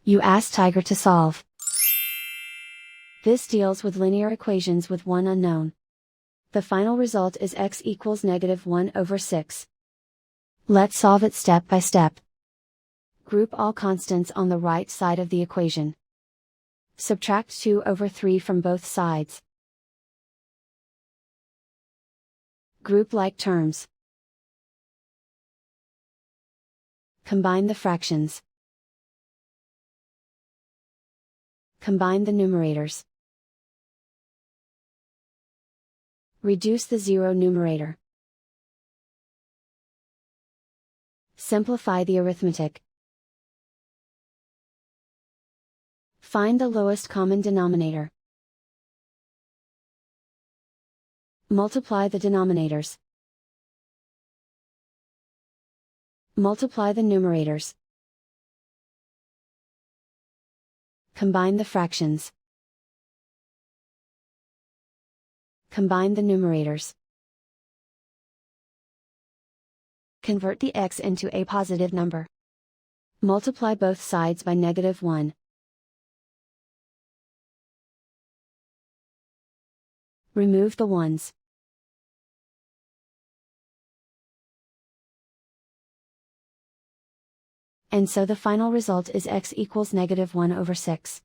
You ask Tiger to solve. This deals with linear equations with one unknown. The final result is x equals -1/6. Let's solve it step by step. Group all constants on the right side of the equation. Subtract 2/3 from both sides. Group like terms. Combine the fractions. Combine the numerators. Reduce the zero numerator. Simplify the arithmetic. Find the lowest common denominator. Multiply the denominators. Multiply the numerators. Combine the fractions. Combine the numerators. Convert the x into a positive number. Multiply both sides by -1. Remove the ones. And so the final result is x equals -1/6.